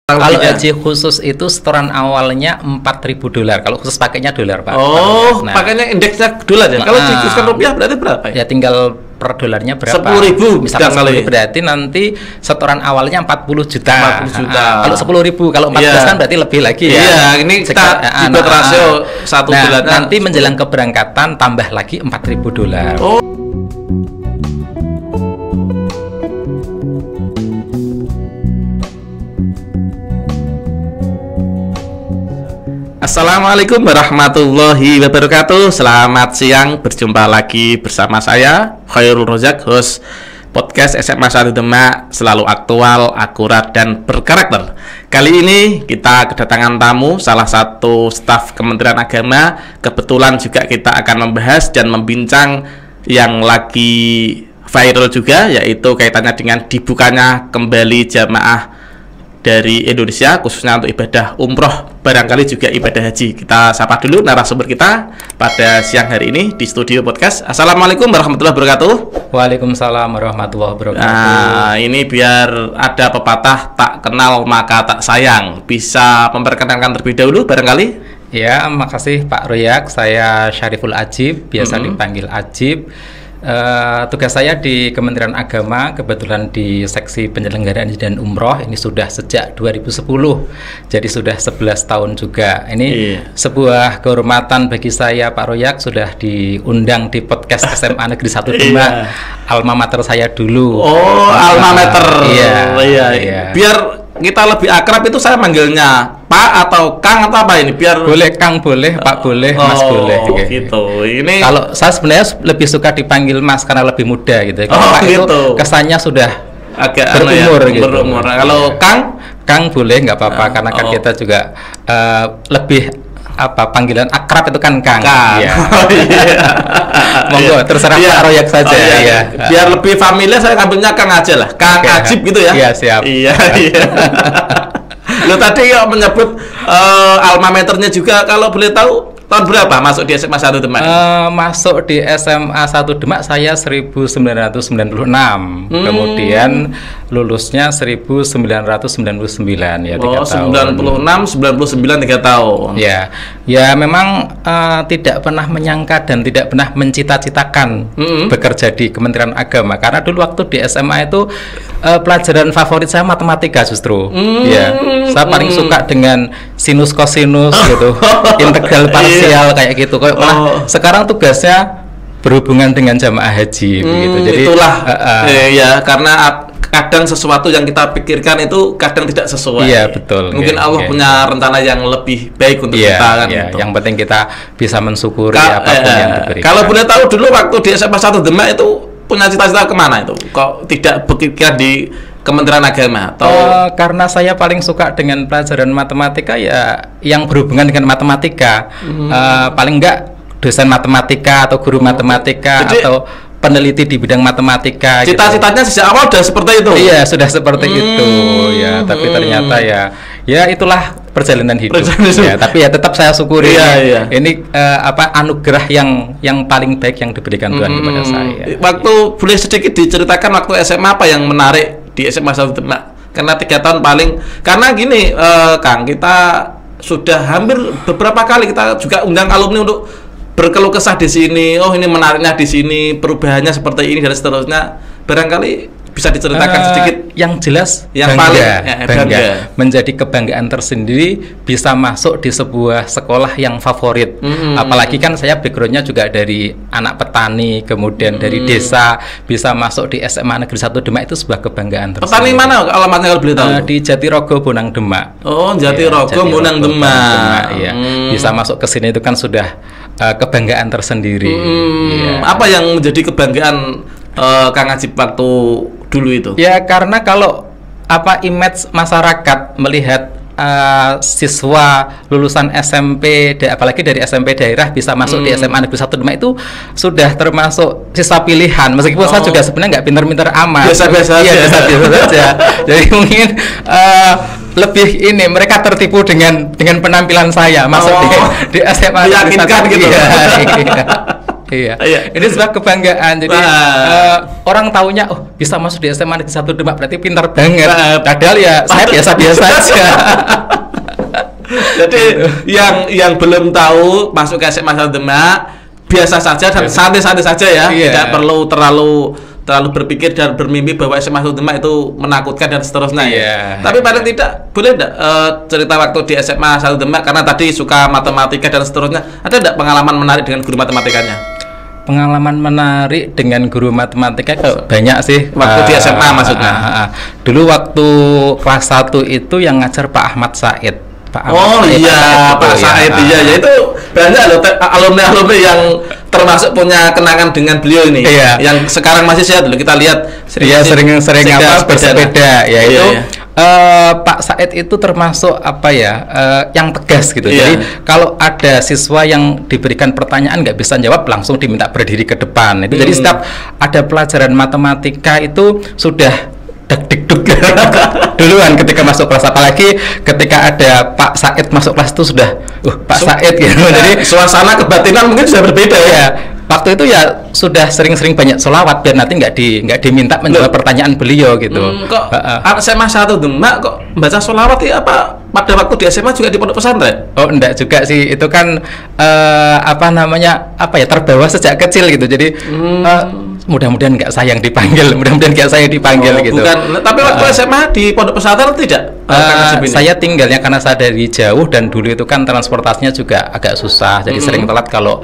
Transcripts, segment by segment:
Kalau haji khusus itu setoran awalnya $4.000. Kalau khusus pakainya dolar, Pak. Oh, pakainya indeksnya dolar ya. Kalau dikhususkan rupiah berarti berapa ya? Ya tinggal per dolarnya berapa? 10.000 misalnya 10.000 berarti nanti setoran awalnya 40 juta. 40 juta. Kalau 10.000, kalau 14 kan berarti lebih lagi ya. Iya, ini kita buat rasio 1 bulan. Nanti menjelang keberangkatan tambah lagi $4.000. Oh. Assalamualaikum warahmatullahi wabarakatuh. Selamat siang, berjumpa lagi bersama saya Khairul Rozak, host podcast SMA 1 Demak, selalu aktual, akurat, dan berkarakter. Kali ini kita kedatangan tamu, salah satu staf Kementerian Agama. Kebetulan juga kita akan membahas dan membincang yang lagi viral juga, yaitu kaitannya dengan dibukanya kembali jamaah dari Indonesia, khususnya untuk ibadah umroh, barangkali juga ibadah haji. Kita sapa dulu narasumber kita pada siang hari ini di studio podcast. Assalamualaikum warahmatullahi wabarakatuh. Waalaikumsalam warahmatullahi wabarakatuh. Nah, ini biar ada pepatah tak kenal maka tak sayang. Bisa memperkenalkan terlebih dahulu barangkali? Ya, makasih Pak Royak. Saya Syariful Ajib, biasa dipanggil Ajib. Tugas saya di Kementerian Agama, kebetulan di seksi penyelenggaraan haji dan umroh ini sudah sejak 2010, jadi sudah 11 tahun juga. Ini sebuah kehormatan bagi saya Pak Royak, sudah diundang di podcast SMA Negeri 1 Demak, alma mater saya dulu. Oh, alma mater. Iya. Biar kita lebih akrab itu saya manggilnya Pak atau Kang atau apa ini? Biar boleh Kang, boleh Pak, boleh Mas, boleh gitu. Ini kalau saya sebenarnya lebih suka dipanggil Mas karena lebih muda gitu. Kalau Pak gitu. itu kesannya sudah agak berumur ya, gitu. Berumur. Kalau Kang boleh, nggak apa-apa karena kan kita juga lebih panggilan akrab itu kan Kang. Iya. Monggo terserah Pak Royak saja. Biar lebih familiar saya ngambilnya Kang aja lah. Kang Ajib gitu ya. Iya, siap. Iya. Lo tadi menyebut alma maternya juga, kalau boleh tahu tahun berapa masuk di SMA 1 Demak? Masuk di SMA 1 Demak saya 1996. Kemudian lulusnya 1999 ya, 3 tahun. 96, 99 3 tahun. Ya. Ya memang tidak pernah menyangka dan tidak pernah mencita-citakan bekerja di Kementerian Agama, karena dulu waktu di SMA itu pelajaran favorit saya matematika justru. Ya. Saya paling suka dengan sinus kosinus gitu. Integral parsial kayak gitu. Sekarang tugasnya berhubungan dengan jamaah haji begitu. Jadi itulah ya, karena kadang sesuatu yang kita pikirkan itu kadang tidak sesuai. Iya, betul. Mungkin Allah punya rencana yang lebih baik untuk kita kan. Iya, yang penting kita bisa mensyukuri apapun yang diberikan. Kalau boleh tahu dulu waktu di SMA 1 Demak itu punya cita-cita kemana itu? Kok tidak berpikir di Kementerian Agama? Atau karena saya paling suka dengan pelajaran matematika, ya yang berhubungan dengan matematika. Paling enggak dosen matematika atau guru matematika. Jadi, atau peneliti di bidang matematika. Cita-citanya sejak awal sudah seperti itu? Iya, sudah seperti itu ya. Tapi ternyata ya itulah perjalanan hidup. Ya, tapi ya tetap saya syukuri. Ini anugerah yang paling baik yang diberikan Tuhan kepada saya. Waktu boleh sedikit diceritakan waktu SMA apa yang menarik di SMA 1 Demak? Karena 3 tahun karena gini Kang, kita sudah hampir beberapa kali kita juga undang alumni untuk berkeluh kesah di sini. Oh, ini menariknya di sini, perubahannya seperti ini dan seterusnya. Barangkali bisa diceritakan sedikit. Yang jelas yang bangga. Menjadi kebanggaan tersendiri bisa masuk di sebuah sekolah yang favorit. Apalagi kan saya backgroundnya juga dari anak petani, kemudian dari desa, bisa masuk di SMA Negeri 1 Demak itu sebuah kebanggaan tersendiri. Petani mana alamatnya kalau boleh tahu? Di Jatirogo, Bonang Demak. Oh, Jatirogo, Bonang Demak. Iya. Bisa masuk ke sini itu kan sudah kebanggaan tersendiri. Apa yang menjadi kebanggaan Kang Ajib waktu dulu itu? Ya karena kalau image masyarakat melihat siswa lulusan SMP, apalagi dari SMP daerah bisa masuk di SMA Negeri 1 Demak itu sudah termasuk siswa pilihan. Meskipun saya juga sebenarnya nggak pinter-pinter amat. Biasa-biasa saja. Jadi mungkin lebih ini mereka tertipu dengan penampilan saya masuk di SMA. Meyakinkan gitu. Iya. Iya. Ini sebuah kebanggaan. Jadi orang taunya bisa masuk di SMA Negeri 1 Demak berarti pintar banget. Padahal ya saya biasa-biasa aja. Jadi yang belum tahu masuk ke SMA 1 Demak biasa saja dan santai-santai saja ya. Tidak perlu terlalu berpikir dan bermimpi bahwa SMA 1 Demak itu menakutkan dan seterusnya ya. Tapi paling tidak boleh enggak cerita waktu di SMA 1 Demak, karena tadi suka matematika dan seterusnya. Ada enggak pengalaman menarik dengan guru matematikanya? Pengalaman menarik dengan guru matematika banyak sih. Waktu di SMA maksudnya. Dulu waktu kelas 1 itu yang ngajar Pak Ahmad Said. Pak Said ya itu banyak loh alumni yang termasuk punya kenangan dengan beliau ini. Yang sekarang masih sehat loh, kita lihat sering bersepeda ya itu. Pak Said itu termasuk yang tegas gitu. Jadi kalau ada siswa yang diberikan pertanyaan nggak bisa jawab, langsung diminta berdiri ke depan. Itu jadi setiap ada pelajaran matematika itu sudah deg-deg duluan ketika masuk kelas, apalagi ketika ada Pak Said masuk kelas itu sudah Pak Said gitu. Jadi suasana kebatinan mungkin sudah berbeda ya. Waktu itu ya sudah sering-sering banyak sholawat biar nanti nggak diminta menjawab pertanyaan beliau gitu. Kok SMA 1 Demak kok baca sholawat ya? Apa pada waktu di SMA juga di pondok pesantren? Oh enggak juga sih, itu kan terbawa sejak kecil gitu. Jadi mudah-mudahan nggak saya yang dipanggil, gitu. Bukan, tapi waktu SMA di pondok pesantren tidak? Saya tinggalnya karena saya dari jauh dan dulu itu kan transportasinya juga agak susah, jadi sering telat kalau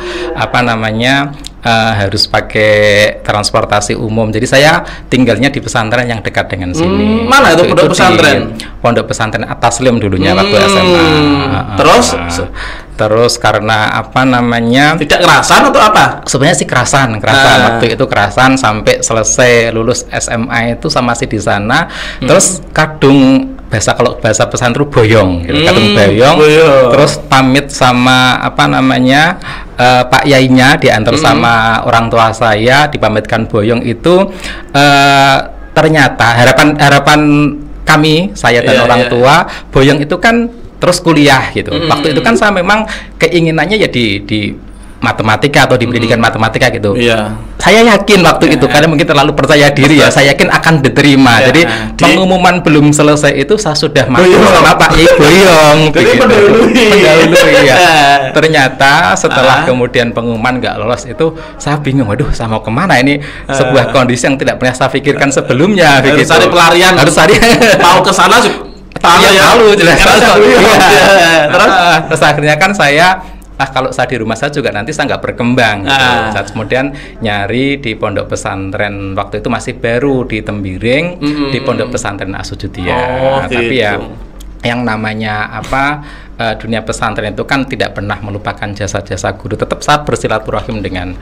harus pakai transportasi umum. Jadi saya tinggalnya di pesantren yang dekat dengan sini. Mana itu pondok pesantren? Pondok pesantren At-Taslim dulunya waktu SMA. Terus karena tidak kerasan atau apa? Sebenarnya sih kerasan. Waktu itu kerasan sampai selesai lulus SMA itu sama masih di sana. Terus kadung kalau bahasa pesantren boyong gitu. Kadung boyong. Terus pamit sama Pak Yainya, diantar sama orang tua saya, dipamitkan boyong itu. Ternyata harapan kami, saya dan orang tua, boyong itu kan terus kuliah gitu. Waktu itu kan saya memang keinginannya ya di matematika atau di pendidikan matematika gitu. Saya yakin waktu itu karena mungkin terlalu percaya diri ya, saya yakin akan diterima. Jadi pengumuman belum selesai itu saya sudah masuk sama Pak Yai boyong. Pendahulu ya. Ternyata setelah kemudian pengumuman nggak lolos itu saya bingung, waduh saya mau kemana ini, sebuah kondisi yang tidak pernah saya pikirkan sebelumnya. Harus cari pelarian, harus cari mau ke sana. Terus akhirnya kan saya kalau saya di rumah saya juga nanti saya nggak berkembang gitu. Saya kemudian nyari di pondok pesantren, waktu itu masih baru di Tembiring, di pondok pesantren Asujudia. Tapi ya yang namanya dunia pesantren itu kan tidak pernah melupakan jasa-jasa guru. Tetap saat bersilaturahim dengan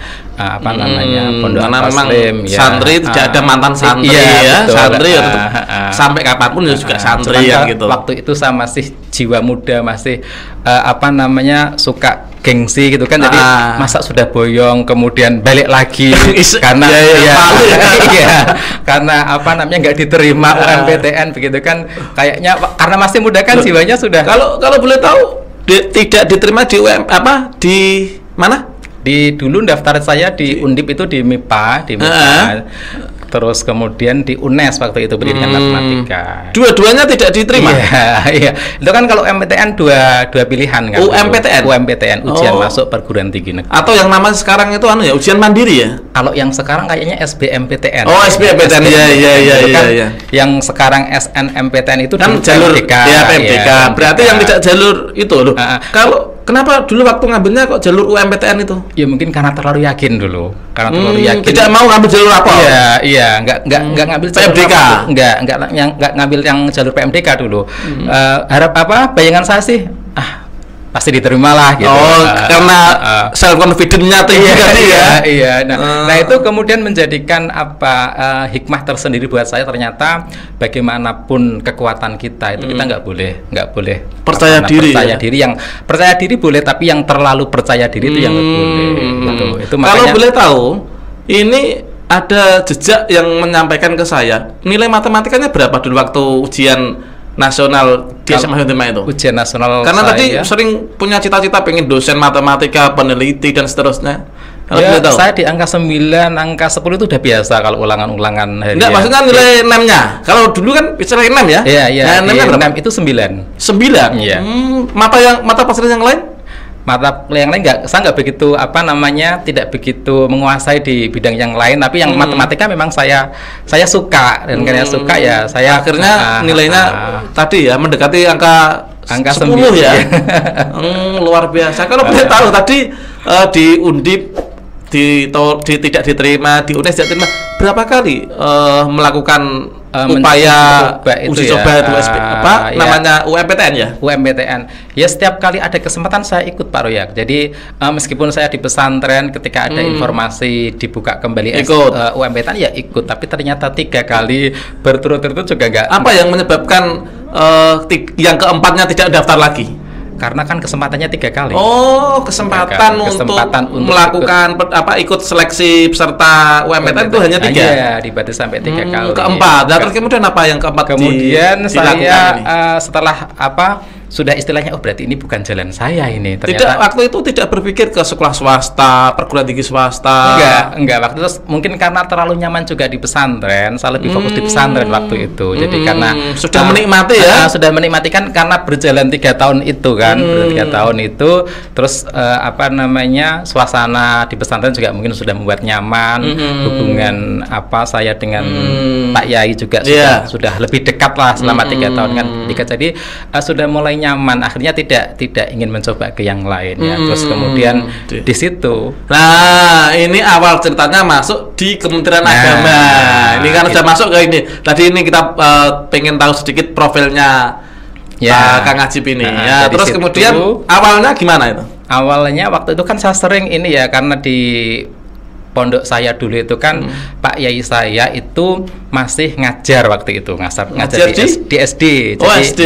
pondok Taslim ya. Santri tidak ada mantan santri ya. Betul. Santri ya tetap sampai kapanpun juga santri ya gitu. Waktu itu saya masih jiwa muda, masih suka gengsi gitu kan. Jadi masa sudah boyong kemudian balik lagi karena karena nggak diterima UMPTN begitu kan, kayaknya karena masih muda kan jiwanya sudah. Kalau boleh tahu tidak diterima di di mana? Dulu daftar saya di Undip itu di MIPA, terus kemudian di UNES waktu itu pendidikan matematika. Dua-duanya tidak diterima. Iya. Itu kan kalau MPTN dua pilihan kan. UMPTN ujian masuk perguruan tinggi negeri. Atau yang nama sekarang itu ujian mandiri ya? Kalau yang sekarang kayaknya SBMPTN. Oh, SBMPTN. Iya. Yang sekarang SNMPTN itu kan jalur PMDK. Ya, berarti yang tidak jalur itu loh. Kenapa dulu waktu ngambilnya kok jalur UMPTN itu? Ya mungkin karena terlalu yakin dulu. Tidak mau ngambil jalur apa? Iya, enggak ngambil PMDK. Enggak ngambil yang jalur PMDK dulu. Bayangan saya sih pasti diterima lah gitu. Karena self confidence-nya tinggi ya. Iya. Nah, itu kemudian menjadikan hikmah tersendiri buat saya. Ternyata bagaimanapun kekuatan kita itu kita nggak boleh percaya diri. Yang percaya diri boleh, tapi yang terlalu percaya diri itu yang nggak boleh. Itu makanya, kalau boleh tahu, ini ada jejak yang menyampaikan ke saya nilai matematikanya berapa dulu waktu ujian nasional di SMA Demak itu? Ujian nasional karena tadi sering punya cita-cita pengen dosen matematika, peneliti dan seterusnya. Kalau Ya, boleh tahu. saya di angka 9, angka 10 itu udah biasa kalau ulangan-ulangan harian. Enggak, maksudnya nilai NEM-nya. Kalau dulu kan bicara NEM ya? Iya, iya. Nah, NEM-nya berapa? 6 itu 9. 9. Iya. Mata pelajaran yang lain? Mata yang lain saya nggak begitu tidak begitu menguasai di bidang yang lain, tapi yang matematika memang saya suka, dan karena suka ya saya akhirnya nilainya tadi ya mendekati angka 10 ya. Luar biasa. Kalau boleh tahu tadi di Undip tidak diterima, di UNES tidak diterima, berapa kali melakukan upaya uji coba itu namanya UMPTN ya? UMPTN. Ya, setiap kali ada kesempatan saya ikut Pak Royak. Jadi meskipun saya di pesantren, ketika ada informasi dibuka kembali UMPTN ya ikut. Tapi ternyata 3 kali berturut-turut juga enggak. Apa yang menyebabkan yang keempatnya tidak daftar lagi? Karena kan kesempatannya 3 kali. Oh, kesempatan untuk melakukan ikut seleksi peserta UMPTN itu hanya 3. Iya, dibatasi sampai 3 kali. Keempat. Dan terus kemudian apa yang keempat? Kemudian saya setelah sudah istilahnya berarti ini bukan jalan saya ini. Ternyata waktu itu tidak berpikir ke sekolah swasta, perguruan tinggi swasta. Enggak. Waktu itu mungkin karena terlalu nyaman juga di pesantren, saya lebih fokus di pesantren waktu itu. Jadi karena sudah menikmati ya. Sudah menikmati kan karena berjalan 3 tahun itu kan, 3 tahun itu terus suasana di pesantren juga mungkin sudah membuat nyaman. Hubungan saya dengan Pak Yai juga sudah lebih dekat lah selama 3 tahun kan. Jadi sudah mulai nyaman, akhirnya tidak ingin mencoba ke yang lain ya. Terus kemudian di situ. Nah, ini awal ceritanya masuk di Kementerian Agama. Ini kan sudah masuk ke ini. Tadi ini kita pengen tahu sedikit profilnya Kang Ajib ini. Terus kemudian awalnya gimana itu? Awalnya waktu itu kan saya sering ini ya, karena di pondok saya dulu itu kan Pak Yai saya itu masih ngajar waktu itu, ngajar di SD. SD.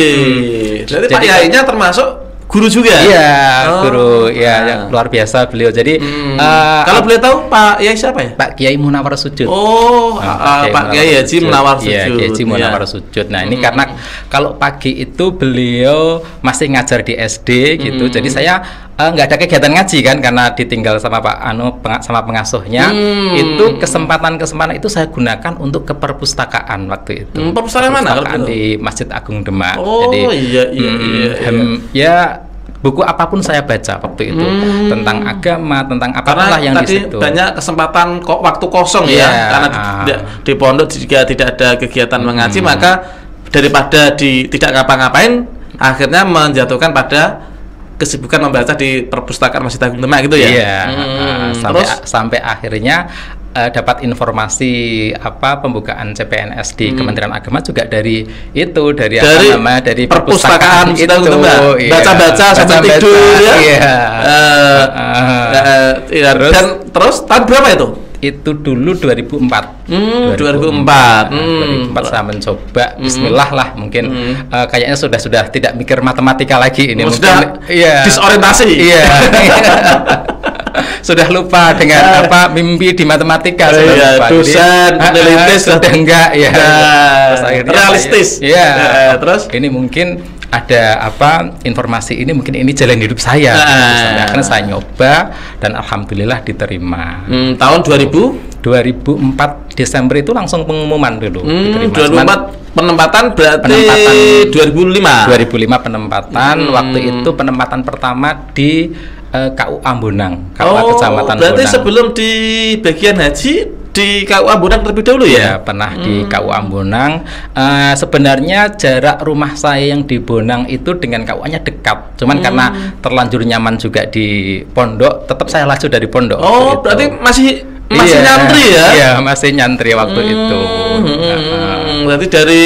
Jadi Pak Yainya termasuk guru juga? Iya, guru ya, luar biasa beliau. Jadi kalau boleh tahu Pak Yai siapa ya? Pak Kiai Munawar Sujud. Pak Kiai Haji Munawar Sujud. Iya, Kiai Haji Munawar Sujud. Nah, ini karena kalau pagi itu beliau masih ngajar di SD gitu. Jadi saya nggak ada kegiatan ngaji kan, karena ditinggal sama sama pengasuhnya. Itu kesempatan itu saya gunakan untuk ke perpustakaan waktu itu. Perpustakaan mana? Di Masjid Agung Demak. Jadi ya buku apapun saya baca waktu itu, tentang agama, tentang apalah yang di situ. Banyak kesempatan waktu kosong ya, karena di pondok juga tidak ada kegiatan mengaji, maka daripada tidak ngapa-ngapain, akhirnya menjatuhkan pada kesibukan membaca di perpustakaan Masjid Agung Demak gitu ya. Iya. Sampai akhirnya dapat informasi pembukaan CPNS di Kementerian Agama juga dari perpustakaan Masjid Agung Demak. Baca-baca sampai tidur ya. Iya. Dan terus tahun berapa itu? Itu dulu 2004. 2004 saya mencoba. Bismillah lah, mungkin kayaknya sudah tidak mikir matematika lagi ini. Sudah disorientasi. Iya. Sudah lupa dengan mimpi di matematika. Dosen analitis sudah enggak ya. Realistis. Iya. Terus ini mungkin ada informasi ini, mungkin ini jalan hidup saya. Akhirnya saya nyoba dan alhamdulillah diterima. Tahun 2004 Desember itu langsung pengumuman dulu. 2004 penempatan berarti 2005 penempatan. Waktu itu penempatan pertama di KUA Bonang, KUA Kecamatan Bonang. Berarti sebelum di bagian haji di KUA Bonang terlebih dahulu ya? Pernah di KUA Bonang. Sebenarnya jarak rumah saya yang di Bonang itu dengan KUA-nya dekat. Cuman karena terlanjur nyaman juga di pondok, tetap saya laju dari pondok. Berarti masih nyantri ya? Iya, masih nyantri waktu itu. Berarti dari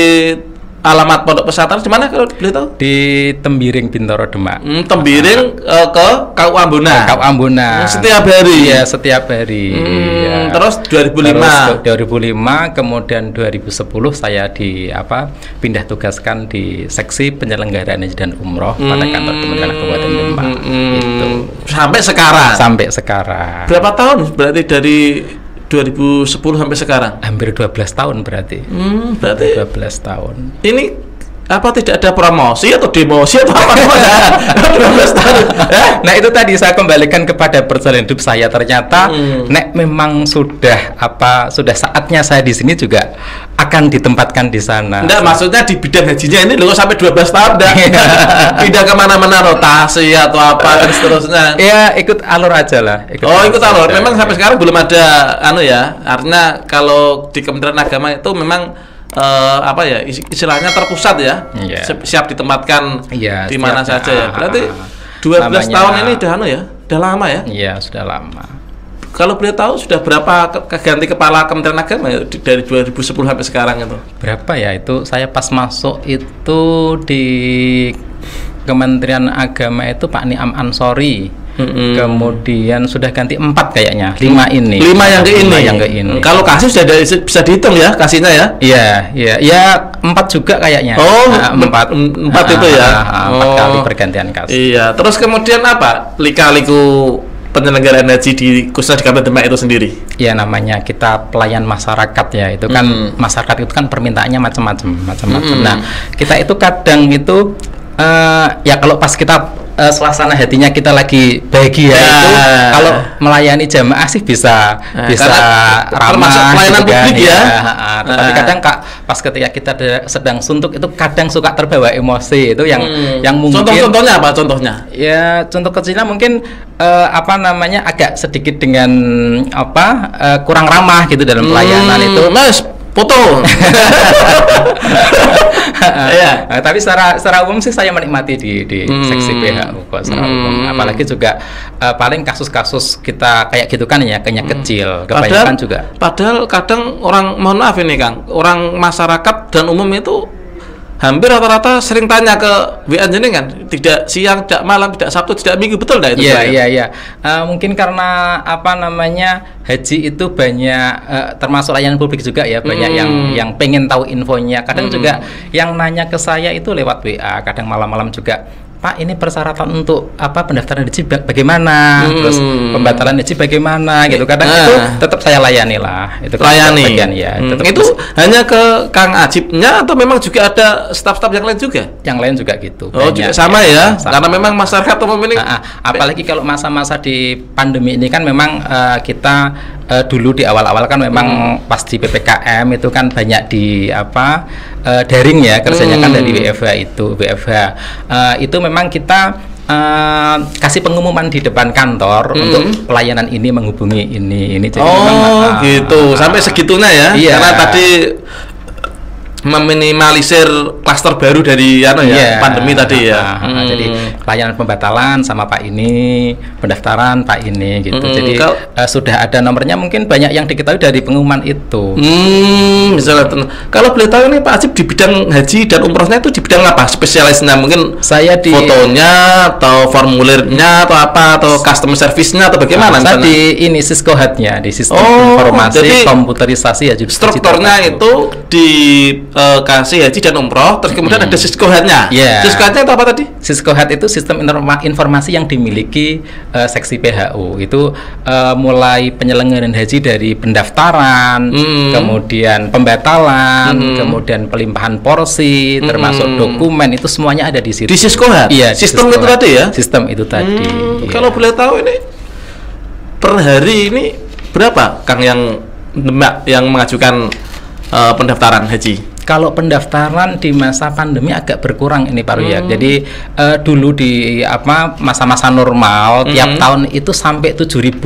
alamat pondok pesantren di mana kalau boleh tahu? Di Tembiring, Bintoro, Demak. Tembiring ke KUA Bonang. KUA Bonang. Setiap hari. Iya, setiap hari. Terus 2005. 2005 kemudian 2010 saya pindah tugaskan di seksi penyelenggaraan haji dan umroh pada kantor Kementerian Kabupaten Demak. Itu. Sampai sekarang. Berapa tahun berarti dari 2010 sampai sekarang? Hampir 12 tahun berarti. Berarti 12 tahun. Ini apa tidak ada promosi atau demosi atau apa namanya? 12 tahun. Nah itu tadi saya kembalikan kepada perjalanan hidup saya. Ternyata nek memang sudah saatnya saya di sini juga akan ditempatkan di sana. Enggak, maksudnya di bidang hajinya ini loh sampai 12 tahun enggak? Pindah kemana-mana rotasi atau apa dan seterusnya. Ya ikut alur aja lah. Ikut alur. Memang sampai sekarang belum ada artinya kalau di Kementerian Agama itu memang istilahnya terpusat ya, siap ditempatkan di mana saja ya. Berarti 12 tahun ini udah lama ya? Iya, sudah lama. Kalau boleh tahu sudah berapa ganti kepala Kementerian Agama ya, dari 2010 sampai sekarang itu? Berapa ya itu? Saya pas masuk itu di Kementerian Agama itu Pak Niam Ansori. Kemudian sudah ganti 4 kayaknya, 5 ini. 5 yang ke ini. Kalau kasih sudah bisa dihitung ya kasihnya ya? Iya, 4 juga kayaknya. Oh, 4 itu ya. 4 kali pergantian kasih. Iya, terus kemudian apa? Lika-liku penyelenggaraan haji khususnya di Kabupaten Demak itu sendiri? Ya namanya kita pelayan masyarakat ya, itu kan masyarakat itu kan permintaannya macam-macam. Nah, kita itu kadang itu ya kalau pas kita suasana hatinya kita lagi bahagia itu kalau melayani jamaah sih bisa ramah pelayanan gitu kan, publik ya. Tetapi kadang pas ketika kita sedang suntuk itu kadang suka terbawa emosi itu yang mungkin contohnya apa contohnya? Ya contoh kecilnya mungkin agak sedikit dengan kurang ramah gitu dalam pelayanan itu. Mas foto. Ya. Tapi secara umum sih saya menikmati di seksi PHU kok secara umum. Apalagi juga paling kasus-kasus kita kayak gitu kan ya, kayaknya kecil. Kebanyakan juga. Padahal kadang orang, mohon maaf ini Kang, orang masyarakat dan umum itu hampir rata-rata sering tanya ke WA jenengan, tidak siang, tidak malam, tidak Sabtu, tidak Minggu, betul nggak itu? Iya. Mungkin karena haji itu banyak termasuk layanan publik juga ya, banyak yang pengen tahu infonya. Kadang juga yang nanya ke saya itu lewat WA, kadang malam-malam juga. Pak, ini persyaratan untuk pendaftaran haji bagaimana? Terus pembatalan haji bagaimana? Gitu. Kadang itu tetap saya layani lah. Itu layani. Itu hanya ke Kang Ajibnya atau memang juga ada staf-staf yang lain juga? Yang lain juga gitu. Oh, juga sama ya. Karena memang masyarakat umum ini apalagi kalau masa-masa di pandemi ini kan memang kita dulu di awal-awal kan memang pas di PPKM itu kan banyak di daring ya kerjanya kan dari WFH itu memang kita kasih pengumuman di depan kantor untuk pelayanan ini menghubungi ini jadi memang gitu sampai segitunya ya. Iya. Karena tadi meminimalisir klaster baru dari pandemi tadi ya. Jadi pelayanan pembatalan sama Pak ini, pendaftaran Pak ini gitu. Jadi sudah ada nomornya, mungkin banyak yang diketahui dari pengumuman itu. Misalnya kalau boleh tahu nih Pak Ajib di bidang haji dan umrohnya itu di bidang apa spesialisnya? Mungkin saya di fotonya atau formulirnya atau apa atau customer service-nya atau bagaimana? Saya di ini Cisco Hut-nya, di sistem informasi komputerisasi haji. Strukturnya itu di kasih haji dan umroh, terus kemudian ada Cisco Hut-nya. Cisco Hut-nya itu apa tadi? Cisco Hut itu sistem informasi yang dimiliki seksi PHU. Itu mulai penyelenggaraan haji dari pendaftaran, kemudian pembatalan, kemudian pelimpahan porsi, termasuk dokumen, itu semuanya ada di situ. Di Cisco Hut? Iya, sistem itu tadi ya? Sistem itu tadi. Kalau boleh tahu ini per hari ini berapa Kang yang mengajukan pendaftaran haji? Kalau pendaftaran di masa pandemi agak berkurang ini Pak Ruyak. Jadi dulu di masa-masa normal tiap tahun itu sampai 7.000.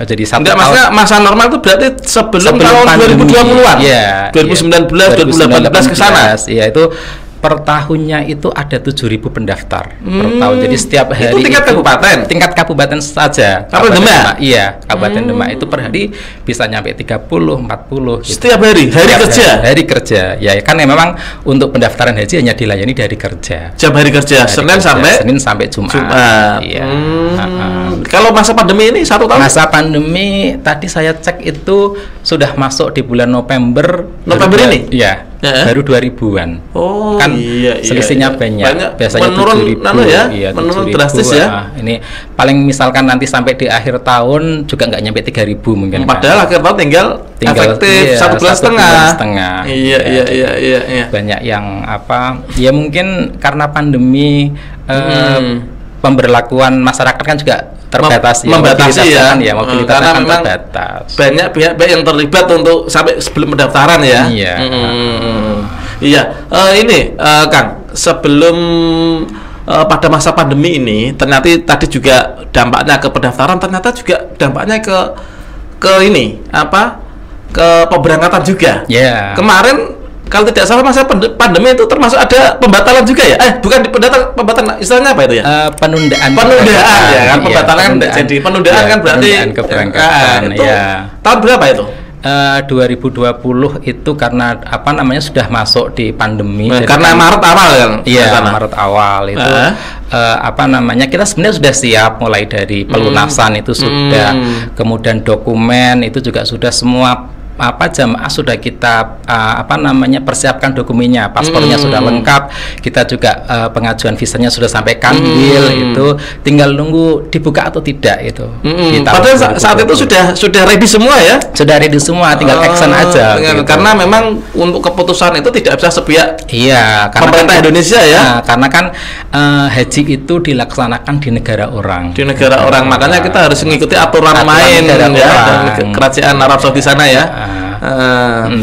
Jadi maksudnya masa normal itu berarti sebelum tahun 2020-an. Iya. 2019, 2018 ke sana. Iya, itu per tahunnya itu ada 7.000 pendaftar per tahun. Jadi setiap hari itu tingkat kabupaten saja. Kabupaten Demak? Iya, Kabupaten Demak itu per hari bisa nyampe 30, 40 gitu. Setiap hari kerja? Hari kerja. Ya kan memang untuk pendaftaran haji hanya dilayani dari kerja. Jam hari kerja, Senin sampai Jumat. Iya. Kalau masa pandemi ini 1 tahun? Masa pandemi tadi saya cek itu sudah masuk di bulan November ini? Iya. baru 2000-an. Oh, kan iya, selisihnya banyak. Biasanya menurun 7.000 ya, iya, menurun 7.000. drastis ya. Ini paling misalkan nanti sampai di akhir tahun juga nggak nyampe 3.000 mungkin. Padahal akhir tahun tinggal efektif 1,5 bulan. Iya. Banyak yang ya mungkin karena pandemi pemberlakuan masyarakat kan juga terbatas membatasi mobilitas karena kan memang terbatas. Banyak pihak yang terlibat untuk sampai sebelum pendaftaran ya. Iya. Ini Kang, sebelum pada masa pandemi ini ternyata tadi juga dampaknya ke pendaftaran, ternyata juga dampaknya ke ini ke pemberangkatan juga. Yeah. Kemarin kalau tidak salah masa pandemi itu termasuk ada pembatalan juga ya? Bukan pembatalan, istilahnya apa itu ya? Penundaan ya kan, pembatalan kan jadi penundaan kan berarti keberangkatan. Itu tahun berapa itu? 2020 itu karena sudah masuk di pandemi. Karena Maret awal kan? Iya, Maret awal itu kita sebenarnya sudah siap mulai dari pelunasan itu sudah, kemudian dokumen itu juga sudah semua jamaah sudah kita persiapkan dokumennya, paspornya sudah lengkap, kita juga pengajuan visanya sudah sampai kanwil, itu tinggal nunggu dibuka atau tidak itu. Padahal saat itu sudah ready semua ya? Sudah ready semua, tinggal action aja. Gitu. Karena memang untuk keputusan itu tidak bisa sepihak. Iya, pemerintah Indonesia ya. Karena kan haji itu dilaksanakan di negara orang. Di negara orang, makanya kita harus mengikuti aturan main ya, dan kerajaan Arab Saudi sana ya.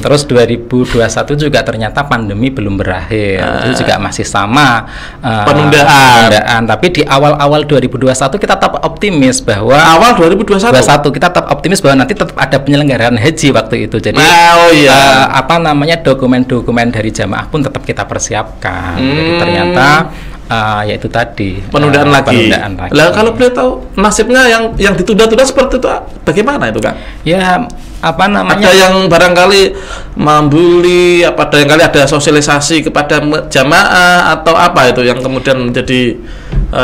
Terus 2021 juga ternyata pandemi belum berakhir, itu juga masih sama penundaan. Tapi di awal 2021 kita tetap optimis bahwa kita tetap optimis bahwa nanti tetap ada penyelenggaraan haji waktu itu. Jadi dokumen-dokumen dari jamaah pun tetap kita persiapkan. Jadi ternyata yaitu tadi penundaan lagi. Lah kalau beliau tahu nasibnya yang ditunda-tunda seperti itu bagaimana itu Kak? Ya ada yang barangkali membuli, barangkali ada sosialisasi kepada jamaah atau apa itu yang kemudian menjadi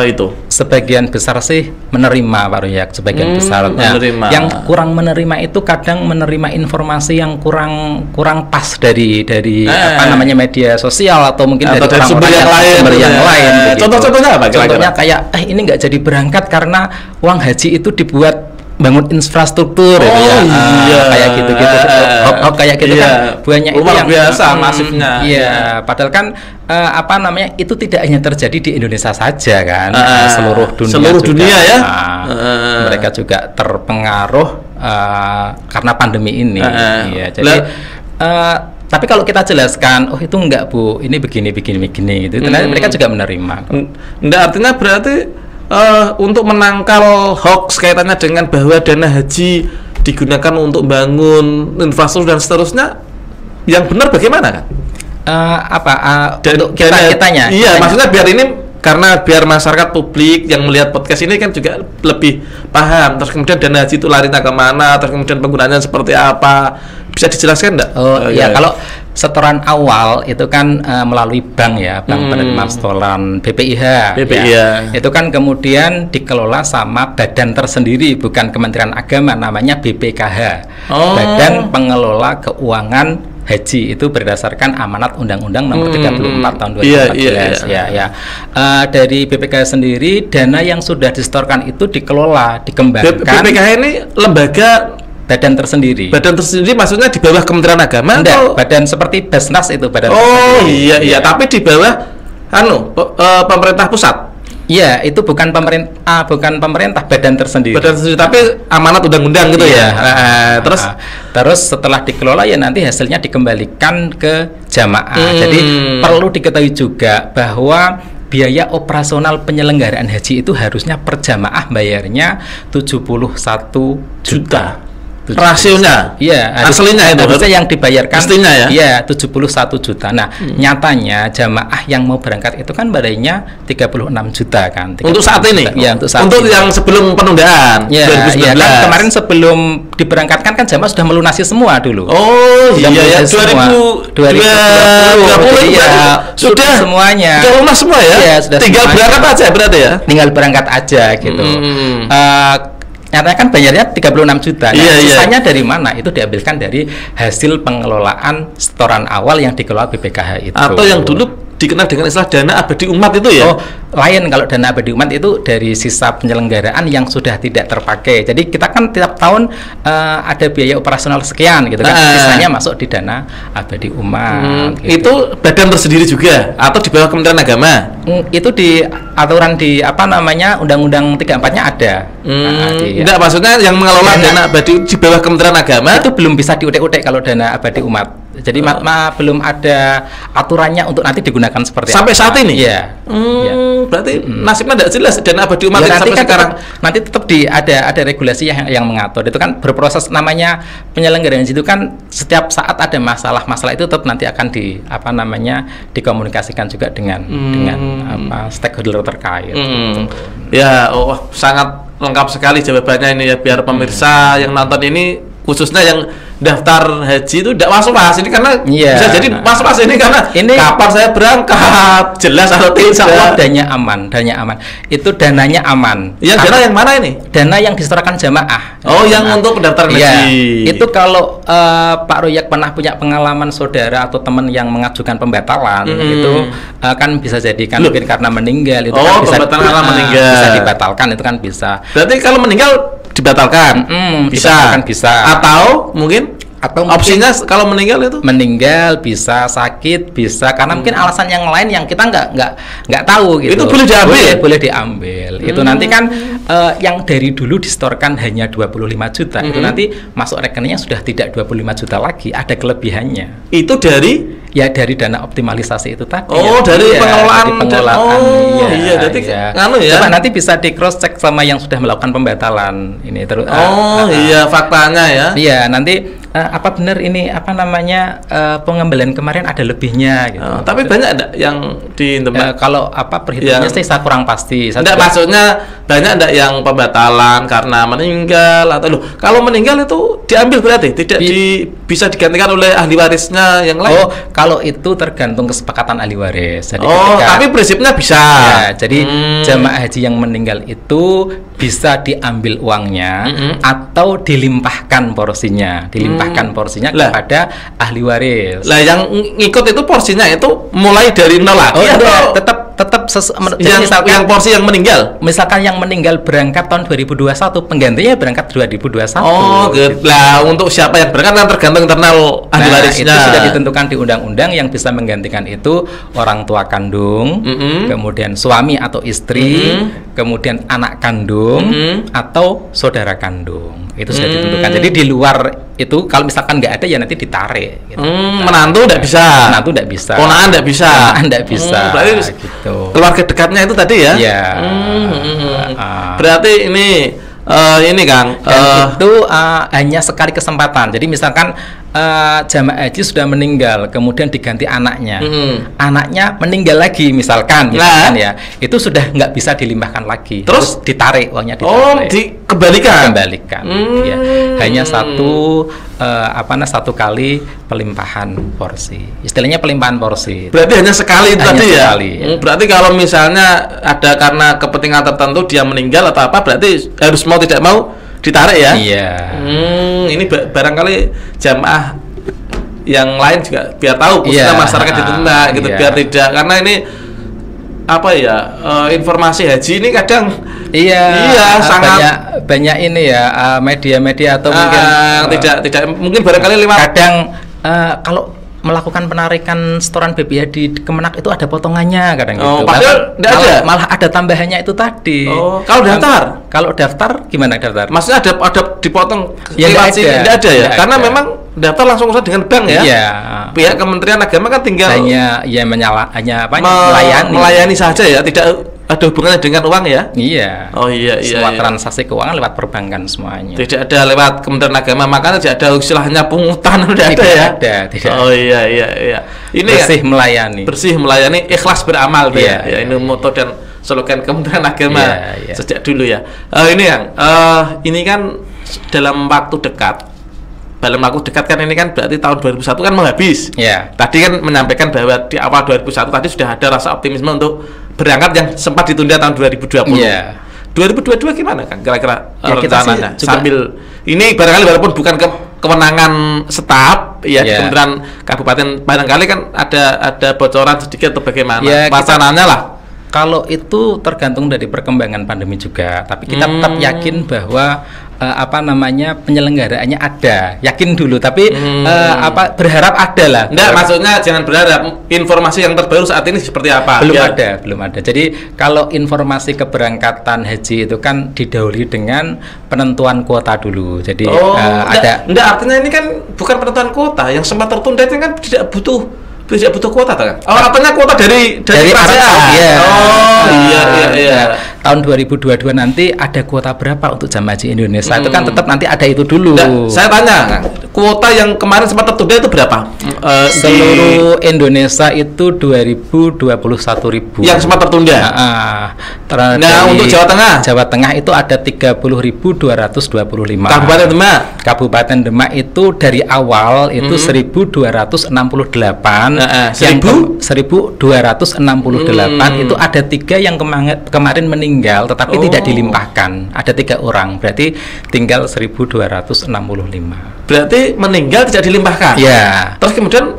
itu? Sebagian besar sih menerima Pak Ruyak, sebagian besar. Yang kurang menerima itu kadang menerima informasi yang kurang pas dari media sosial atau mungkin dari sumber yang lain. Contohnya apa? Contohnya kayak ini nggak jadi berangkat karena uang haji itu dibuat bangun infrastruktur kayak gitu-gitu. Kayak gitu kan banyak itu yang biasa masifnya. Iya, padahal kan itu tidak hanya terjadi di Indonesia saja kan. Seluruh dunia ya. Mereka juga terpengaruh karena pandemi ini. Jadi tapi kalau kita jelaskan, itu enggak Bu, ini begini gitu, ternyata mereka juga menerima. Enggak, artinya berarti untuk menangkal hoax kaitannya dengan bahwa dana haji digunakan untuk bangun infrastruktur dan seterusnya, yang benar bagaimana kan? Untuk kitanya? Iya, maksudnya biar masyarakat publik yang melihat podcast ini kan juga lebih paham. Terus kemudian dana haji itu larinya kemana? Terus kemudian penggunaannya seperti apa? Bisa dijelaskan enggak? Kalau setoran awal itu kan melalui bank penerima setoran BPIH. Itu kan kemudian dikelola sama badan tersendiri, bukan Kementerian Agama, namanya BPKH. Badan Pengelola Keuangan Haji, itu berdasarkan amanat Undang-Undang Nomor 34 Tahun 2014. Dari BPKH sendiri, dana yang sudah disetorkan itu dikelola, dikembangkan. BPKH ini lembaga badan tersendiri. Badan tersendiri maksudnya di bawah Kementerian Agama? Enggak, badan seperti Basnas itu badan. Iya, tapi di bawah pemerintah pusat. Iya, itu bukan pemerintah, badan tersendiri. Badan tersendiri, tapi amanat undang-undang gitu ya. Terus setelah dikelola nanti hasilnya dikembalikan ke jamaah. Jadi perlu diketahui juga bahwa biaya operasional penyelenggaraan haji itu harusnya per jamaah bayarnya 71 juta. Rasionya? Iya, aslinya itu harusnya yang dibayarkan mestinya ya? Iya, 71 juta. Nah, nyatanya jamaah yang mau berangkat itu kan bayarnya 36 juta kan. Untuk saat ini? Iya, untuk saat ini. Yang sebelum penundaan 2019. Iya, kan kemarin sebelum diberangkatkan kan jamaah sudah melunasi semua dulu. Iya, 2020 sudah semuanya. Sudah lunas semua ya? Iya, sudah. Tinggal berangkat aja berarti ya? Tinggal berangkat aja gitu. nyatanya kan bayarnya 36 juta. Nah, Iya, sisanya dari mana? Itu diambilkan dari hasil pengelolaan setoran awal yang dikelola BPKH itu. Atau yang dulu dikenal dengan istilah dana abadi umat itu ya? Oh, lain. Kalau dana abadi umat itu dari sisa penyelenggaraan yang sudah tidak terpakai. Jadi kita kan tiap tahun ada biaya operasional sekian gitu kan. Sisanya masuk di dana abadi umat. Gitu. Itu badan tersendiri juga atau di bawah Kementerian Agama? Itu di aturan di Undang-Undang 34-nya ada. Enggak, maksudnya yang mengelola dana abadi di bawah Kementerian Agama itu belum bisa diutek-utek kalau dana abadi umat. Jadi belum ada aturannya untuk nanti digunakan seperti sampai apa. Saat ini. Iya. Berarti nasibnya tidak jelas dana abadi umat ya, sampai kan sekarang. Nanti tetap ada regulasi yang mengatur. Itu kan berproses, namanya penyelenggaraan itu kan setiap saat ada masalah itu tetap nanti akan dikomunikasikan juga dengan stakeholder terkait. Gitu. Ya, sangat lengkap sekali jawabannya ini ya, biar pemirsa yang nonton ini khususnya yang daftar haji itu tidak was-was ini karena bisa jadi was-was ini karena kapan saya berangkat jelas atau tidak. Insya Allah dananya aman. Itu dananya aman. Yang dana yang mana ini? Dana yang disetorkan jamaah. Yang untuk pendaftaran haji. Itu kalau Pak Royak pernah punya pengalaman saudara atau teman yang mengajukan pembatalan itu kan bisa jadi kan mungkin karena meninggal itu kan bisa dibatalkan, itu kan bisa. Berarti kalau meninggal dibatalkan bisa atau mungkin opsinya kalau meninggal bisa, sakit bisa, karena mungkin alasan yang lain yang kita nggak tahu gitu. Itu boleh diambil. Itu nanti kan yang dari dulu distorkan hanya 25 juta itu nanti masuk rekeningnya sudah tidak 25 juta lagi, ada kelebihannya. Itu dari dana optimalisasi itu tadi. Dari pengelolaan. Jadi coba nanti bisa di cross check sama yang sudah melakukan pembatalan ini terus. Faktanya ya. Iya, nanti apa benar ini pengembalian kemarin ada lebihnya gitu. Tapi banyak enggak yang di kalau perhitungannya sih saya kurang pasti. Enggak, maksudnya banyak enggak yang pembatalan karena meninggal atau kalau meninggal itu diambil berarti tidak bisa digantikan oleh ahli warisnya yang lain. Kalau itu tergantung kesepakatan ahli waris. Jadi tapi prinsipnya bisa. Ya, jadi jamaah haji yang meninggal itu bisa diambil uangnya atau dilimpahkan porsinya. Kepada ahli waris. Lah yang ngikut itu porsinya itu mulai dari nol lagi atau tetap yang porsi yang meninggal. Misalkan yang meninggal berangkat tahun 2021, penggantinya berangkat 2021. Gitu. Lah untuk siapa yang berangkat kan tergantung internal ahli warisnya. Itu sudah ditentukan di undang-undang, yang bisa menggantikan itu orang tua kandung, kemudian suami atau istri, kemudian anak kandung atau saudara kandung. Itu sudah ditentukan. Jadi di luar itu kalau misalkan nggak ada ya nanti ditarik. Gitu. Menantu nggak bisa. Ponakan nggak bisa. Berarti gitu. Keluarga dekatnya itu tadi ya. Iya. Berarti ini Kang. Itu hanya sekali kesempatan. Jadi misalkan jamaah haji sudah meninggal, kemudian diganti anaknya, anaknya meninggal lagi misalkan ya, itu sudah nggak bisa dilimpahkan lagi, terus ditarik uangnya, dikembalikan. Ya. Hanya satu kali pelimpahan porsi, istilahnya pelimpahan porsi. Berarti hanya sekali tadi ya. Berarti kalau misalnya ada karena kepentingan tertentu dia meninggal atau apa, berarti harus mau tidak mau ditarik ya. Iya. Ini barangkali jamaah yang lain juga biar tahu, khususnya masyarakat di Tunda gitu, biar tidak, karena ini informasi haji ini kadang sangat banyak ini ya, media-media atau mungkin tidak mungkin barangkali lewat kadang kalau melakukan penarikan setoran BPH di Kemenak itu ada potongannya kadang gitu. Malah ada tambahannya itu tadi. Kalau daftar gimana daftar? Maksudnya ada dipotong lewat sini? Tidak ada ya? Karena memang daftar langsung urusan dengan bank ya. Iya. Pihak Kementerian Agama kan tinggal melayani saja ya, tidak ada hubungannya dengan uang ya? Iya. Semua transaksi keuangan lewat perbankan semuanya. Tidak ada lewat Kementerian Agama, makanya tidak ada istilahnya pungutan, tidak ada. Ini bersih melayani, ikhlas beramal ya. Ini moto dan slogan Kementerian Agama sejak dulu ya. Ini kan dalam waktu dekat kan ini kan berarti tahun 2001 kan mau habis. Tadi kan menyampaikan bahwa di awal 2001 tadi sudah ada rasa optimisme untuk berangkat yang sempat ditunda tahun 2020. 2022 2022 gimana kan kira-kira kita rencananya? juga, sambil ini barangkali walaupun bukan kewenangan staf ya Kementerian Kabupaten, barangkali kan ada bocoran sedikit atau bagaimana wacananya lah. Kalau itu tergantung dari perkembangan pandemi juga, tapi kita tetap yakin bahwa penyelenggaraannya ada, yakin dulu, tapi berharap ada lah. Enggak, maksudnya jangan berharap. Informasi yang terbaru saat ini seperti apa? Belum ada. Jadi kalau informasi keberangkatan haji itu kan didahului dengan penentuan kuota dulu. Jadi ada. Enggak, artinya ini kan bukan penentuan kuota. Yang sempat tertunda itu kan tidak butuh kuota kan? Artinya kuota dari kerajaan. Iya. Iya. Tahun 2022 nanti ada kuota berapa untuk jamaah haji Indonesia? Itu kan tetap nanti ada itu dulu. Saya tanya, kuota yang kemarin sempat tertunda itu berapa? Seluruh Indonesia itu 221.000. Yang sempat tertunda. Untuk Jawa Tengah? Jawa Tengah itu ada 30.225. Kabupaten Demak itu dari awal itu 1.268. 1.268 itu ada 3 yang kemarin meninggal tetapi tidak dilimpahkan. Ada 3 orang, berarti tinggal 1.265. Berarti meninggal tidak dilimpahkan. Ya. Terus kemudian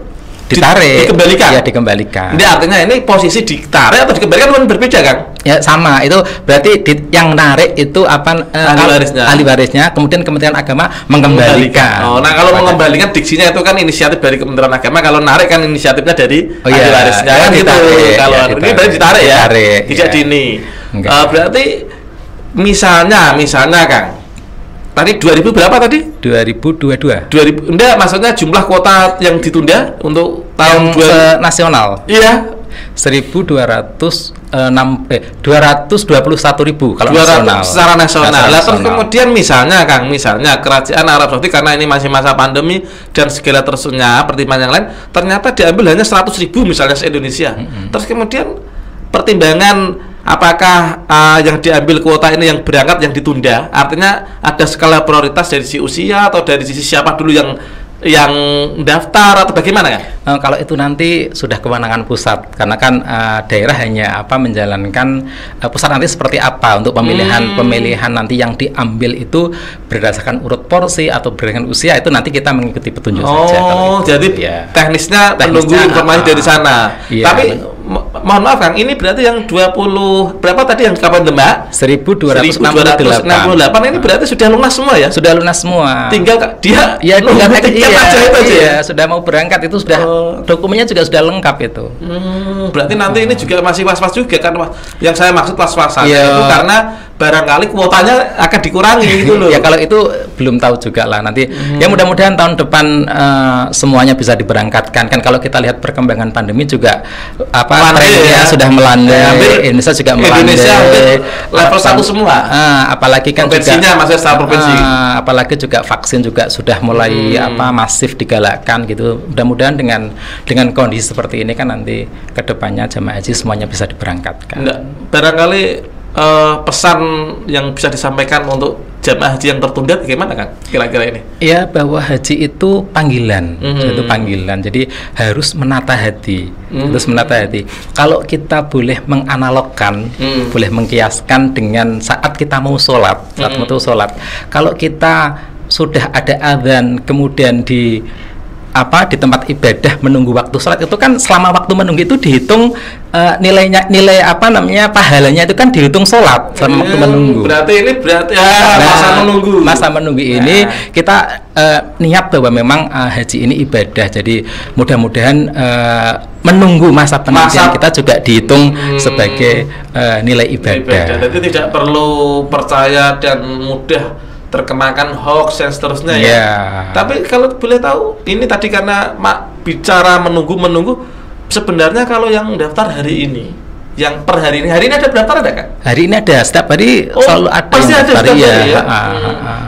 dikembalikan. Ya, dikembalikan. Ini artinya ini posisi ditarik atau dikembalikan kan berbeda kan? Ya sama, itu berarti yang narik itu ahli warisnya, kemudian Kementerian Agama mengembalikan. Nah kalau mengembalikan diksinya itu kan inisiatif dari Kementerian Agama, kalau narik kan inisiatifnya dari ahli warisnya kan gitu. Kalau ini berarti ditarik ya, tidak dini. Berarti misalnya Kang, tadi 2000 berapa tadi? 2022. Enggak, maksudnya jumlah kuota yang ditunda untuk tahun nasional. Iya. 221.000 kalau nasional. Secara nasional. Terus kemudian misalnya Kerajaan Arab Saudi karena ini masih masa pandemi dan segala terusnya pertimbangan yang lain, ternyata diambil hanya 100.000 misalnya se-Indonesia. Terus kemudian pertimbangan apakah yang diambil kuota ini yang berangkat yang ditunda, artinya ada skala prioritas dari sisi usia atau dari sisi siapa dulu yang daftar atau bagaimana ya? Kalau itu nanti sudah kewenangan pusat, karena kan daerah hanya menjalankan pusat nanti seperti apa untuk pemilihan nanti yang diambil itu berdasarkan urut porsi atau berdasarkan usia, itu nanti kita mengikuti petunjuk saja. Jadi teknisnya menunggu informasi dari sana. Tapi mohon maaf Kang, ini berarti yang 20 berapa tadi yang Kabupaten Demak? 1.268 ini berarti sudah lunas semua ya? Sudah lunas semua. Tinggal dia tinggal sudah mau berangkat, itu sudah dokumennya juga sudah lengkap itu. Berarti nanti ini juga masih was-was juga kan? Yang saya maksud was-wasan itu karena barangkali kuotanya akan dikurangi gitu loh. Ya kalau itu belum tahu juga lah nanti. Ya mudah-mudahan tahun depan semuanya bisa diberangkatkan. Kan kalau kita lihat perkembangan pandemi juga trennya sudah melandai. Indonesia juga melandai. Level 1 semua. Apalagi kan provinsinya masih secara provinsi. Apalagi juga vaksin juga sudah mulai masif digalakkan gitu. Mudah-mudahan dengan kondisi seperti ini kan nanti kedepannya jamaah haji semuanya bisa diberangkatkan. Barangkali pesan yang bisa disampaikan untuk jamaah haji yang tertunda bagaimana kan kira-kira ini? Ya, bahwa haji itu panggilan, itu panggilan. Jadi harus menata hati, Kalau kita boleh menganalogkan, boleh mengkiaskan dengan saat kita mau sholat, kalau kita sudah ada adzan kemudian di tempat ibadah menunggu waktu sholat, itu kan selama waktu menunggu itu dihitung nilai pahalanya itu kan dihitung sholat selama waktu menunggu. Berarti masa menunggu ini kita niat bahwa memang haji ini ibadah, jadi mudah-mudahan menunggu masa penantian kita juga dihitung sebagai nilai ibadah. Jadi tidak perlu percaya dan mudah terkemakan hoax dan seterusnya ya. Tapi kalau boleh tahu, ini tadi karena bicara menunggu, sebenarnya kalau yang daftar hari ini, yang per hari ini ada daftar ada kan? Hari ini ada, setiap hari selalu ada. Pasti yang ada ya.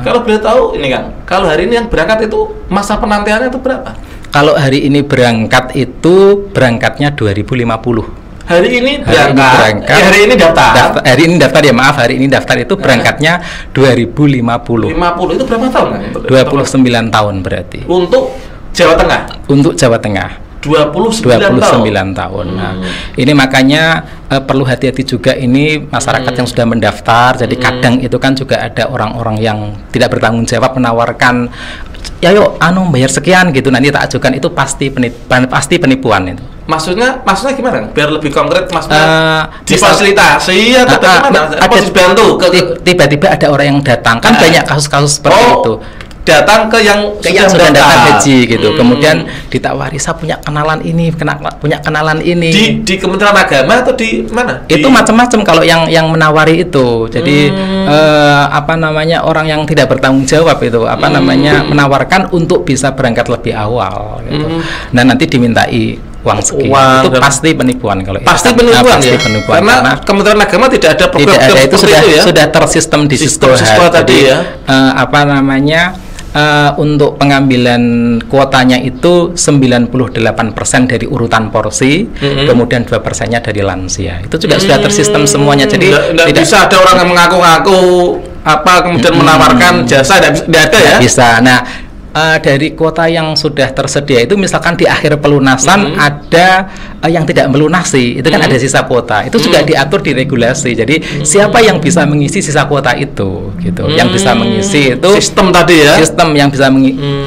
Kalau boleh tahu ini kan, kalau hari ini yang berangkat itu masa penantiannya itu berapa? Kalau hari ini berangkat itu berangkatnya 2050. Hari ini hari ini daftar ya, maaf, hari ini daftar itu berangkatnya 2050. 50 itu berapa tahun kan? 29 tahun berarti. Untuk Jawa Tengah. Untuk Jawa Tengah. 29 tahun. Nah, ini makanya perlu hati-hati juga ini masyarakat yang sudah mendaftar. Jadi kadang itu kan juga ada orang-orang yang tidak bertanggung jawab menawarkan, ya yuk bayar sekian gitu, nanti tak ajukan, itu pasti penipuan itu. Maksudnya gimana? Biar lebih konkret, maksudnya difasilitasi atau bagaimana? Ada bantu tiba-tiba ada orang yang datang, kan banyak kasus-kasus seperti itu. Datang ke yang sudah daftar haji gitu, kemudian ditawari, saya punya kenalan ini, punya kenalan ini di Kementerian Agama atau di mana? Itu macam-macam kalau yang menawari itu. Jadi orang yang tidak bertanggung jawab itu menawarkan untuk bisa berangkat lebih awal gitu. Nah, nanti dimintai uang sekian, itu pasti penipuan kalau pasti itu. Penipuan, pasti penipuan karena Kementerian Agama tidak ada program itu sudah tersistem di sistem tadi ya. Untuk pengambilan kuotanya itu 98% dari urutan porsi, kemudian 2%-nya dari lansia. Itu juga sudah tersistem semuanya. Jadi tidak bisa ada orang yang mengaku-ngaku kemudian menawarkan jasa, tidak ada ya. Bisa. Nah, dari kuota yang sudah tersedia itu misalkan di akhir pelunasan ada yang tidak melunasi, itu kan ada sisa kuota, itu juga diatur di regulasi. Jadi siapa yang bisa mengisi sisa kuota itu gitu. Yang bisa mengisi itu sistem tadi ya. Sistem yang bisa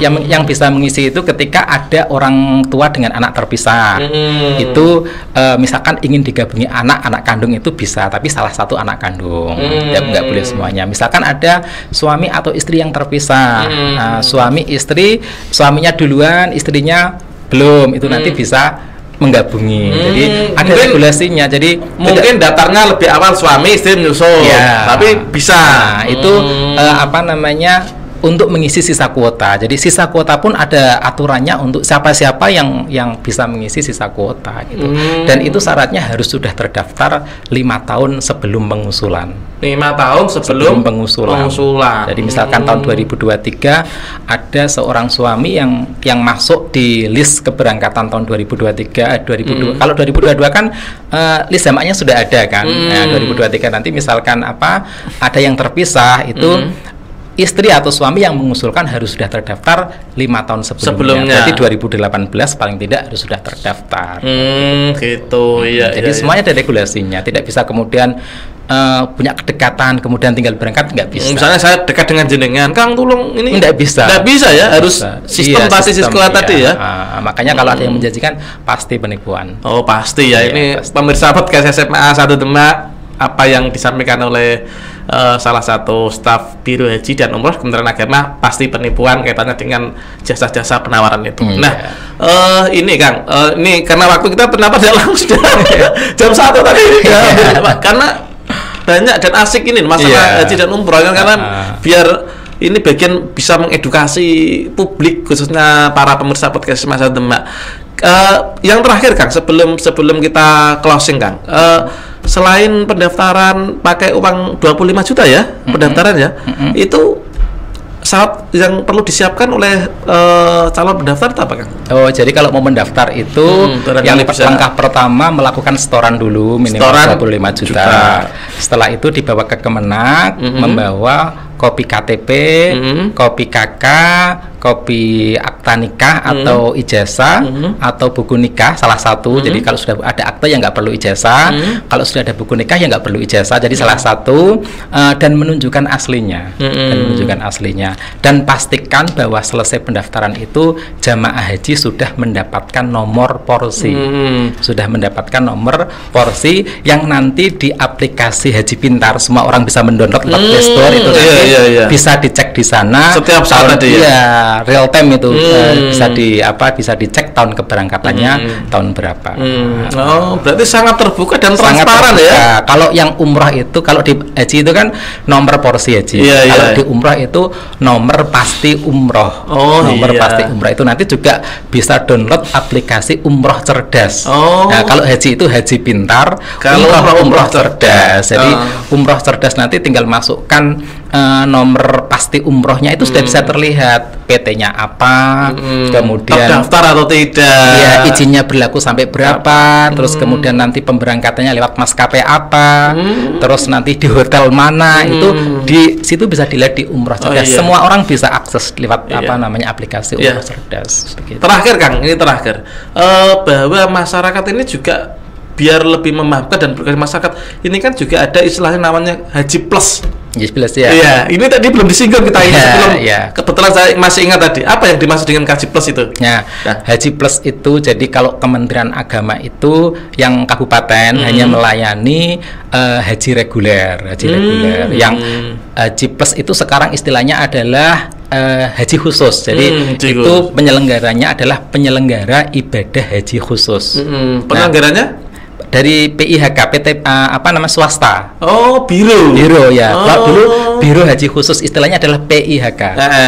yang bisa mengisi itu ketika ada orang tua dengan anak terpisah. Itu misalkan ingin digabungi anak kandung itu bisa, tapi salah satu anak kandung. Nggak boleh semuanya. Misalkan ada suami atau istri yang terpisah. Suaminya duluan, istrinya belum, itu nanti bisa menggabungi. Jadi ada regulasinya. Jadi mungkin daftarnya lebih awal suami, istri menyusul. Ya. Tapi bisa. Nah, itu untuk mengisi sisa kuota. Jadi sisa kuota pun ada aturannya untuk siapa-siapa yang bisa mengisi sisa kuota gitu. Dan itu syaratnya harus sudah terdaftar 5 tahun sebelum pengusulan. 5 tahun sebelum pengusulan. Jadi misalkan tahun 2023 ada seorang suami yang masuk di list keberangkatan tahun 2023, kalau 2022 kan list jamaknya sudah ada kan. Nah, 2023 nanti misalkan ada yang terpisah itu istri atau suami yang mengusulkan harus sudah terdaftar 5 tahun sebelumnya. Jadi 2018 paling tidak harus sudah terdaftar. Gitu. Iya. Jadi semuanya ada regulasinya. Tidak bisa kemudian punya kedekatan kemudian tinggal berangkat, nggak bisa. Misalnya saya dekat dengan jenengan, Kang tolong ini. Nggak bisa. Nggak bisa ya, harus sistem tadi ya. Makanya kalau ada yang menjanjikan pasti penipuan. Oh pasti ya. Ini pasti. Pemirsa podcast SMA 1 Demak, apa yang disampaikan oleh salah satu staf Biro Haji dan Umroh Kementerian Agama pasti penipuan kaitannya dengan jasa-jasa penawaran itu. Ini Kang, ini karena waktu kita pendapat dalam sudah jam 1 tadi karena banyak dan asik ini masalah haji dan umroh karena biar ini bagian bisa mengedukasi publik khususnya para pemirsa podcast SMA 1 Demak. Yang terakhir Kang, sebelum kita closing Kang, selain pendaftaran pakai uang 25 juta ya, pendaftaran ya, itu syarat yang perlu disiapkan oleh calon pendaftar apa Kang? Oh, jadi kalau mau mendaftar itu yang langkah pertama melakukan setoran dulu minimal 25 juta. Setelah itu dibawa ke Kemenak, membawa kopi KTP, kopi KK, kopi akta nikah atau ijazah atau buku nikah salah satu. Jadi kalau sudah ada akta ya nggak perlu ijazah, kalau sudah ada buku nikah ya nggak perlu ijazah. Jadi salah satu dan menunjukkan aslinya, dan pastikan bahwa selesai pendaftaran itu jamaah haji sudah mendapatkan nomor porsi, yang nanti di aplikasi Haji Pintar semua orang bisa mendownload Play Store itu nanti bisa dicek di sana setiap saat real time itu bisa dicek tahun keberangkatannya tahun berapa. Berarti sangat terbuka dan transparan ya. Kalau yang umrah itu, kalau di haji itu kan nomor porsi haji. Kalau di umrah itu nomor pasti umroh. Pasti umrah itu nanti juga bisa download aplikasi umroh cerdas. Nah, kalau haji itu Haji Pintar, kalau umroh cerdas. Jadi umroh cerdas nanti tinggal masukkan nomor pasti umrohnya itu sudah bisa terlihat PT-nya apa, kemudian terdaftar atau tidak, ya izinnya berlaku sampai berapa, terus kemudian nanti pemberangkatannya lewat maskapai apa, terus nanti di hotel mana, itu di situ bisa dilihat di umroh cerdas. Semua orang bisa akses lewat aplikasi umroh cerdas. Begitu. Terakhir Kang, ini terakhir bahwa masyarakat ini juga biar lebih memahamkan dan berkali masyarakat ini kan juga ada istilahnya namanya Haji Plus. Ya. Iya, ini tadi belum disinggung kita ini sebelum. Kebetulan saya masih ingat tadi. Apa yang dimaksud dengan Haji Plus itu? Ya, Haji Plus itu jadi kalau Kementerian Agama itu yang kabupaten hanya melayani haji reguler. Yang Haji Plus itu sekarang istilahnya adalah haji khusus. Jadi itu penyelenggaranya adalah penyelenggara ibadah haji khusus. Penyelenggaranya? Dari PIHK, PT swasta. Oh, biro ya. Kalau dulu biro haji khusus istilahnya adalah PIHK,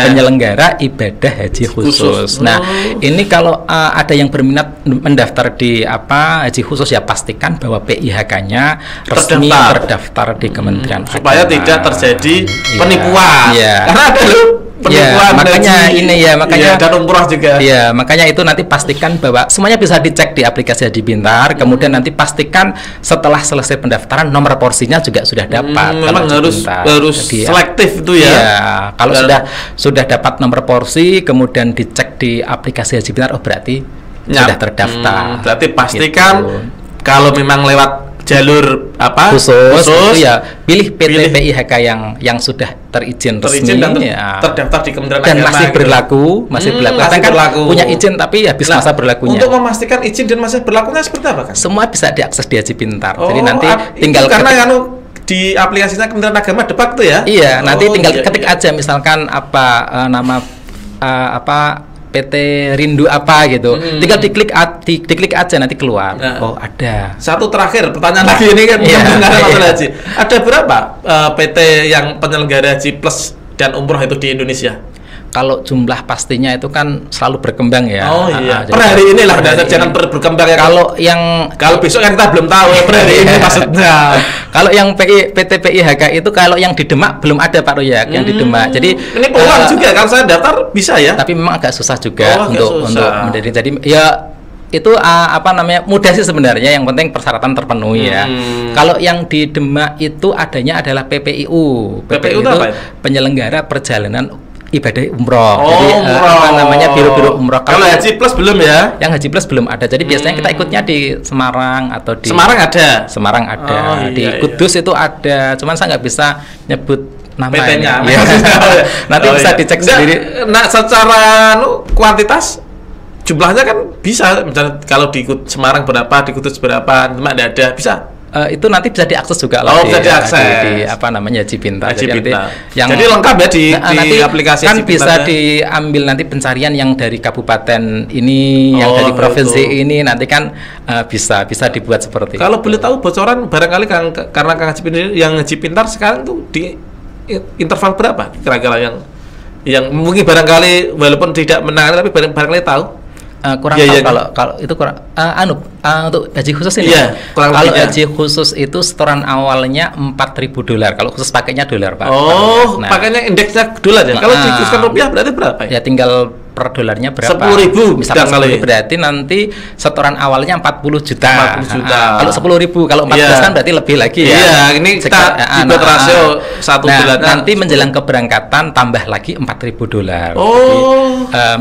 penyelenggara ibadah haji khusus. Nah, ini kalau ada yang berminat mendaftar di haji khusus ya pastikan bahwa PIHK-nya resmi terdaftar di Kementerian Agama. Supaya tidak terjadi penipuan. Karena ada penipuan makanya dan umroh juga. Ya, makanya itu nanti pastikan bahwa semuanya bisa dicek di aplikasi Haji Pintar. Kemudian nanti pastikan setelah selesai pendaftaran nomor porsinya juga sudah dapat. Memang harus selektif itu ya. Iya, kalau sudah dapat nomor porsi, kemudian dicek di aplikasi Haji Pintar, berarti sudah terdaftar. Berarti pastikan kalau memang lewat jalur khusus itu ya pilih PT PIHK yang sudah terizin resmi dan terdaftar di Kementerian dan Agama masih berlaku. Kadang kan punya izin tapi habis masa berlakunya. Untuk memastikan izin dan masa berlakunya seperti apa kan? Semua bisa diakses di Haji Pintar. Jadi nanti tinggal karena di aplikasinya Kementerian Agama depak tuh ya. Iya, nanti tinggal ketik aja misalkan nama PT Rindu apa gitu, tinggal diklik aja nanti keluar. Oh ada. Satu terakhir pertanyaan lagi ini kan masalah haji. Ada berapa PT yang penyelenggara haji plus dan umroh itu di Indonesia? Kalau jumlah pastinya itu kan selalu berkembang ya. Oh iya. Per hari ini lah, jangan berkembang ya. Kalau besok kan kita belum tahu per hari ini maksudnya. Kalau yang PT PIHK itu kalau yang di Demak belum ada Pak Royak yang di Demak. Jadi ini peluang juga kalau saya daftar bisa ya. Tapi memang agak susah juga untuk menjadi. Jadi ya itu mudah sih sebenarnya, yang penting persyaratan terpenuhi ya. Kalau yang di Demak itu adanya adalah PPIU. PPIU itu penyelenggara perjalanan ibadah umroh. Jadi biro-biro umroh. Kalau Haji Plus belum ya? Yang Haji Plus belum ada. Jadi biasanya kita ikutnya di Semarang atau di Semarang ada. Di Kudus itu ada. Cuman saya nggak bisa nyebut namanya. Nanti bisa dicek sendiri. Nah, secara kuantitas jumlahnya kan bisa. Misalnya kalau di Semarang berapa, di Kudus berapa, cuma ada bisa. Itu nanti bisa diakses juga bisa diakses di Haji Pintar. Jadi lengkap ya di aplikasi kan bisa diambil nanti pencarian yang dari kabupaten ini, yang dari provinsi ini, nanti kan bisa dibuat seperti itu. Kalau boleh tahu bocoran barangkali karena Kang Haji Pintar yang Haji Pintar sekarang tuh di interval berapa kira-kira yang mungkin barangkali walaupun tidak menangani tapi barangkali tahu. Kurang tahu kalau itu kurang untuk haji khusus ini. Kalau haji khusus itu setoran awalnya $4.000. Kalau khusus pakainya dolar, Pak. Pakainya indeksnya dolar ya. Kalau dikhususkan rupiah berarti berapa ya? Ya tinggal per dolarnya berapa? 10.000 misalnya 10.000 berarti nanti setoran awalnya 40 juta. Kalau 10.000, kalau 14 kan berarti lebih lagi ya. Iya, ini kita buat rasio 1 bulan. Nanti menjelang keberangkatan tambah lagi $4.000. Jadi,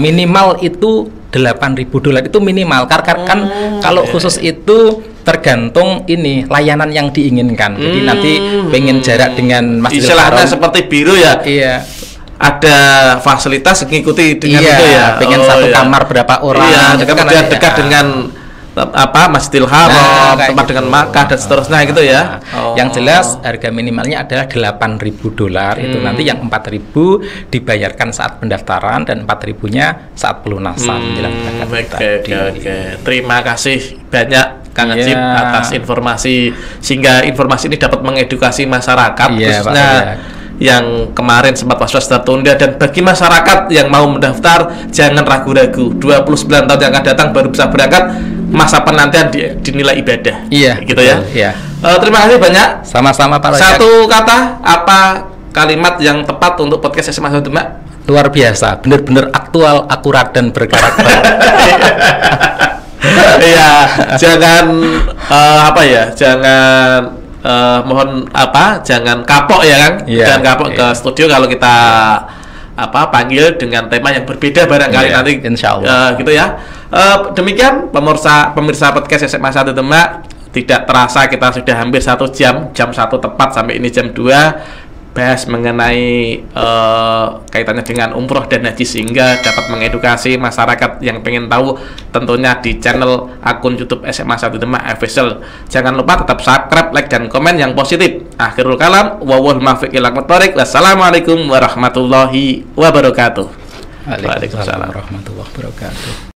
minimal itu $8.000 itu minimal. Kan kalau khusus itu tergantung ini layanan yang diinginkan. Jadi nanti pengen jarak dengan Masjidil Haram. Istilahnya seperti biro ya. Iya. Ada fasilitas mengikuti dengan itu ya. Pengen satu kamar berapa orang. Iya, kemudian dekat dengan Masjidil Haram, tempat dengan Makkah dan seterusnya gitu ya. Yang jelas harga minimalnya adalah $8.000. Itu nanti yang 4.000 dibayarkan saat pendaftaran dan 4.000-nya saat pelunasan menjelang berangkat. Oke. Terima kasih banyak Kang Haji atas informasi, sehingga informasi ini dapat mengedukasi masyarakat khususnya yang kemarin sempat was-was tertunda, dan bagi masyarakat yang mau mendaftar jangan ragu-ragu. 29 tahun yang akan datang baru bisa berangkat, masa penantian dinilai ibadah. Iya, gitu ya. Iya. Terima kasih banyak. Sama-sama Pak Royak. Satu kata apa kalimat yang tepat untuk podcast SMA Satu Demak? Luar biasa, benar-benar aktual, akurat dan berkarakter. Iya, jangan jangan kapok ya kan? Jangan kapok ke studio kalau kita panggil dengan tema yang berbeda barangkali nanti. Insya Allah. Gitu ya. Demikian pemirsa podcast SMA 1 Demak. Tidak terasa kita sudah hampir 1 jam 1 tepat sampai ini jam 2 bahas mengenai kaitannya dengan umroh dan haji sehingga dapat mengedukasi masyarakat yang pengen tahu tentunya di channel akun YouTube SMA 1 Demak Official. Jangan lupa tetap subscribe, like dan komen yang positif. Akhirul kalam, wallahul muwaffiq ila aqwamit thoriq. Wassalamualaikum warahmatullahi wabarakatuh. Waalaikumsalam warahmatullahi wabarakatuh.